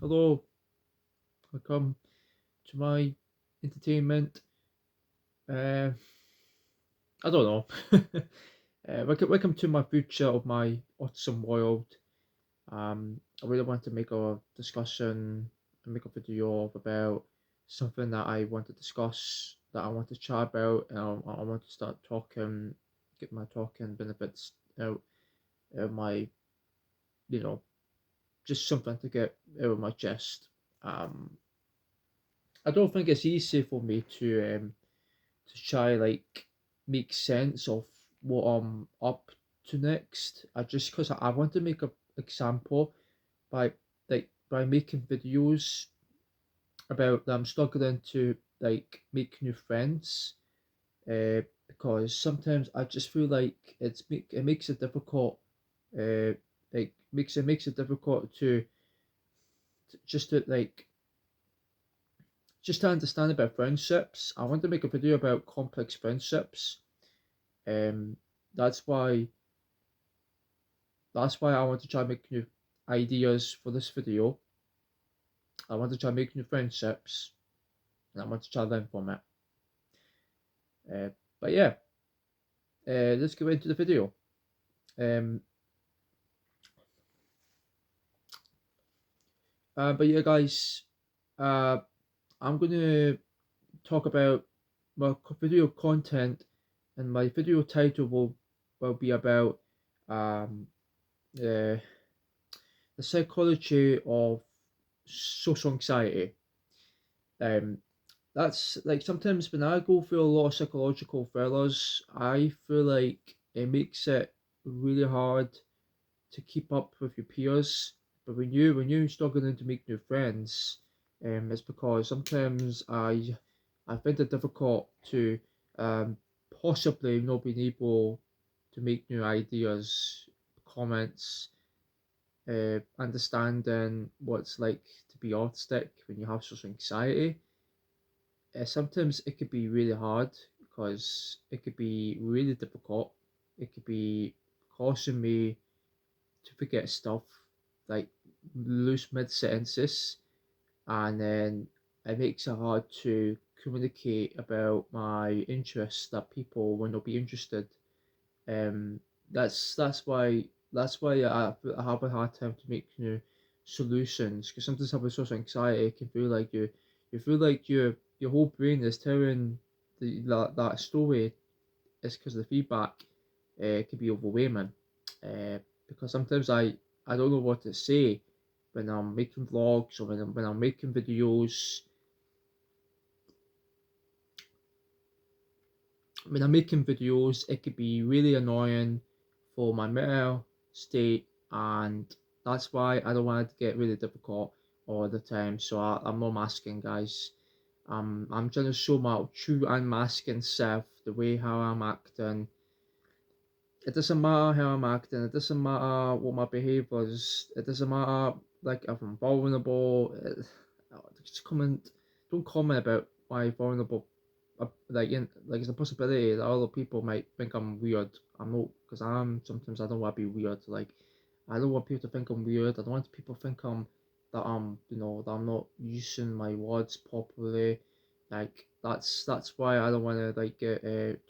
Hello, welcome to my entertainment. Uh, I don't know. Welcome to my future of my autism world. I really want to make a discussion and make a video about something that I want to discuss, that I want to chat about, and I want to start talking, get my talking benefits out of my, you know, just something to get out of my chest. Um, I don't think it's easy for me to try like make sense of what I'm up to next. I just because I want to make a example by by making videos about that I'm struggling to like make new friends. Because sometimes I just feel like it makes it difficult. Makes it difficult to just to like just to understand about friendships. I want to make a video about complex friendships. Um, that's why I want to try and make new ideas for this video. I want to try and make new friendships, and I want to try and learn from it. Uh, but yeah, let's get into the video. Um, but yeah, guys, uh, I'm gonna talk about my video content, and my video title will be about um, uh, the psychology of social anxiety. Um, that's like sometimes when I go through a lot of psychological thrillers, I feel like it makes it really hard to keep up with your peers. But when you're struggling to make new friends, it's because sometimes I find it difficult to um, possibly not being able to make new ideas, comments, understanding what it's like to be autistic when you have social anxiety. Sometimes it could be really hard because it could be really difficult. It could be causing me to forget stuff, like lose mid sentences, and then it makes it hard to communicate about my interests that people will not be interested. Um, that's why I have a hard time to make new solutions because sometimes having social anxiety it can feel like you feel like your whole brain is telling that story is because the feedback can be overwhelming. Uh, because sometimes I don't know what to say when I'm making vlogs or when I'm making videos. When I'm making videos, it could be really annoying for my mental state, and that's why I don't want it to get really difficult all the time. So I'm not masking, guys. I'm trying to show my true unmasking self, the way how I'm acting. It doesn't matter how I'm acting. It doesn't matter what my behaviour is. It doesn't matter like if I'm vulnerable. Just comment. Don't comment about my vulnerable. Like it's a possibility that other people might think I'm weird. I'm not because I'm sometimes I don't want to be weird. Like I don't want people to think I'm weird. I don't want people to think that I'm not using my words properly. Like that's why I don't want to like get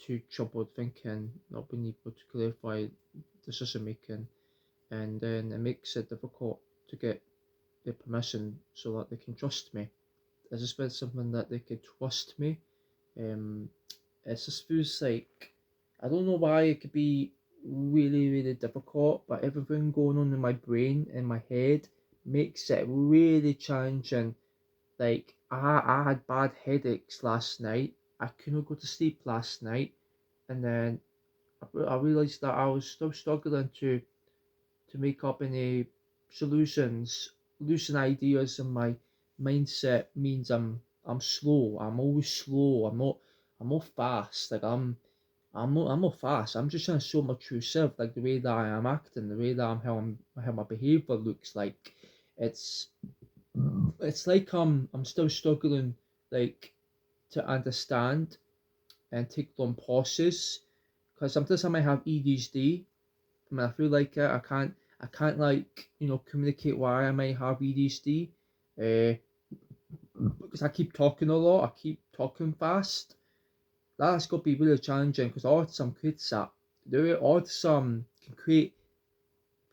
too troubled thinking, not being able to clarify decision making, and then it makes it difficult to get their permission so that they can trust me. Is this been something that they could trust me? Um, it just feels like I don't know why it could be really difficult, but everything going on in my brain in my head makes it really challenging. Like I had bad headaches last night. I couldn't go to sleep last night, and then I realized that I was still struggling to make up any solutions. Losing ideas in my mindset means I'm slow. I'm always slow. I'm not fast. I'm not fast. I'm just trying to show my true self, like the way that I am acting, the way that how my behavior looks like. It's it's like I'm still struggling like to understand and take long pauses because sometimes I might have ADHD. I feel like I can't like communicate why I might have ADHD, because I keep talking a lot, I keep talking fast. That's got to be really challenging because autism creates that. The autism can create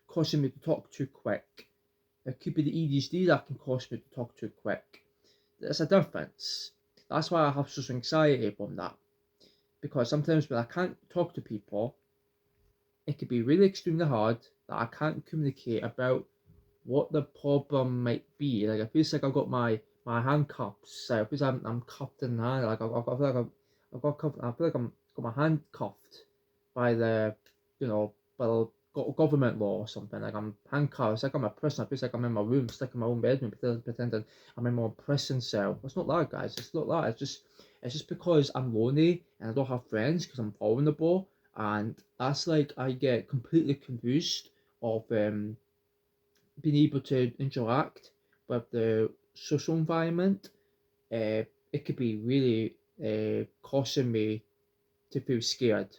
causing me to talk too quick. It could be the ADHD that can cause me to talk too quick. There's a difference. That's why I have social anxiety from that. Because sometimes when I can't talk to people, it could be really extremely hard that I can't communicate about what the problem might be. Like it feels like I've got my handcuffs. It feels like I'm cuffed in the hand. Like I feel like I've got cuffed. I feel like I'm got my hand cuffed by the by the government law or something. Like I'm handcuffed. It's like I'm a prisoner. It feels like I'm in my room, stuck in my own bedroom, pretending I'm in my own prison cell. It's not that, guys. It's not that. It's just because I'm lonely and I don't have friends because I'm vulnerable, and that's like I get completely confused of being able to interact with the social environment. It could be really causing me to feel scared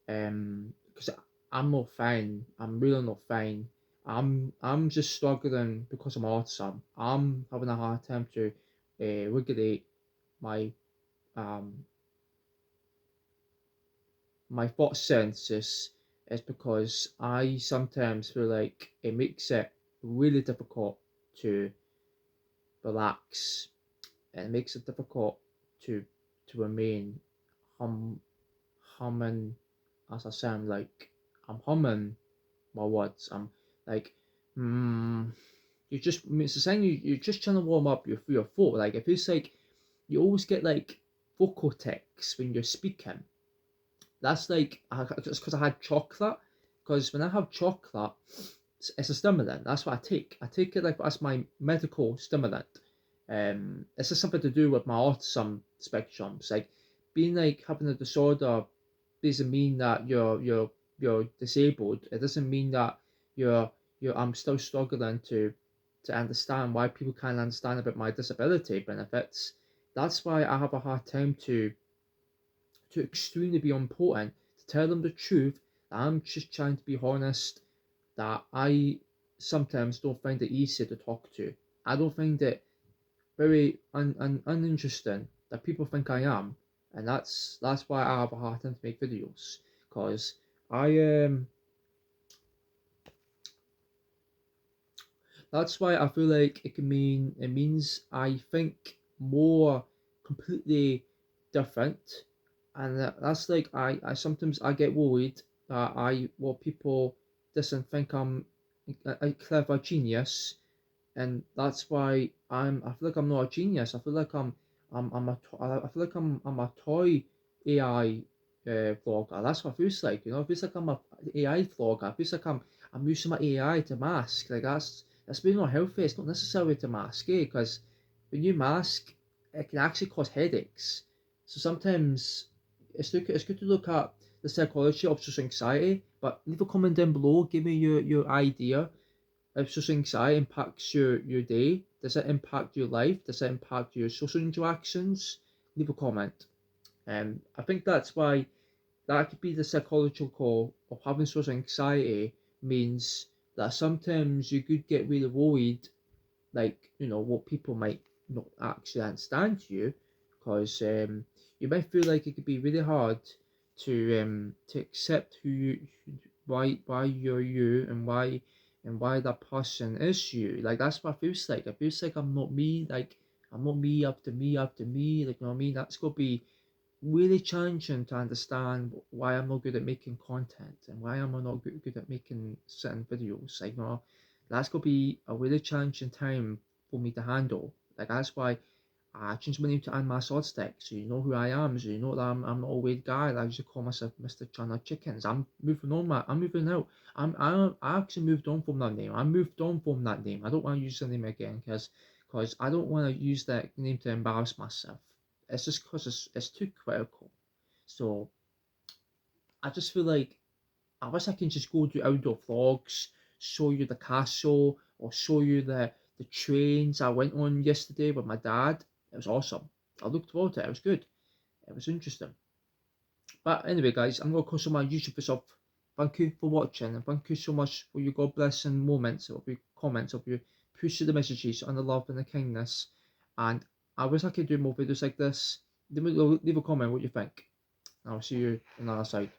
because I'm not fine. I'm really not fine. I'm just struggling because I'm autism. I'm having a hard time to regulate my um my thought senses is because I sometimes feel like it makes it really difficult to relax, and it makes it difficult to remain hum humming as I sound like I'm humming my words. I'm like you just it's the same you're just trying to warm up your throat. Like it feels like you always get like vocal tics when you're speaking. That's like just because I had chocolate. Because when I have chocolate, it's a stimulant. That's what I take. I take it like as my medical stimulant. It's just something to do with my autism spectrum. It's like being like having a disorder doesn't mean that you're disabled. It doesn't mean that you're. I'm still struggling to understand why people can't understand about my disability benefits. That's why I have a hard time to extremely be important, to tell them the truth, that I'm just trying to be honest, that I sometimes don't find it easy to talk to. I don't find it very uninteresting that people think I am, and that's why I have a hard time to make videos, because I that's why I feel like it means I think more completely different, and that's like I sometimes I get worried that I what people doesn't think I'm a clever genius, and that's why I feel like I'm not a genius. I feel like I feel like I'm a toy AI vlogger. That's what it feels like. It feels like I'm a AI vlogger. It feels like I'm using my AI to mask. Like that's really not healthy. It's not necessary to mask, because when you mask, it can actually cause headaches. So sometimes it's good to look at the psychology of social anxiety. But leave a comment down below. Give me your idea. If social anxiety impacts your day, does it impact your life? Does it impact your social interactions? Leave a comment. I think that's why that could be the psychological of having social anxiety means that sometimes you could get really worried, like what people might not actually understand you, because you might feel like it could be really hard to accept why you're you, and why that person is you. Like that's what it feels like. It feels like I'm not me. Like I'm not me after me after me. Like you know what I mean. That's gonna be really challenging to understand why I'm not good at making content, and why am I not good at making certain videos. Like, that's gonna be a really challenging time for me to handle. Like, that's why I changed my name to Unmasked Autistic, so you know who I am, so you know that I'm not a weird guy that I used to call myself Mr. China Chickens. I'm moving on, man. I'm moving out. I actually moved on from that name. I moved on from that name. I don't want to use the name again because I don't want to use that name to embarrass myself. It's just because it's too critical. So I just feel like I wish I can just go do outdoor vlogs, show you the castle, or show you the trains I went on yesterday with my dad. It was awesome. I looked forward to it. It was good. It was interesting. But anyway, guys, I'm gonna close on my YouTube stuff. thank you for watching, and thank you so much for your God blessing moments, of your comments, of your push the messages and the love and the kindness. And I wish I could do more videos like this. Leave a comment what you think. I'll see you on the other side.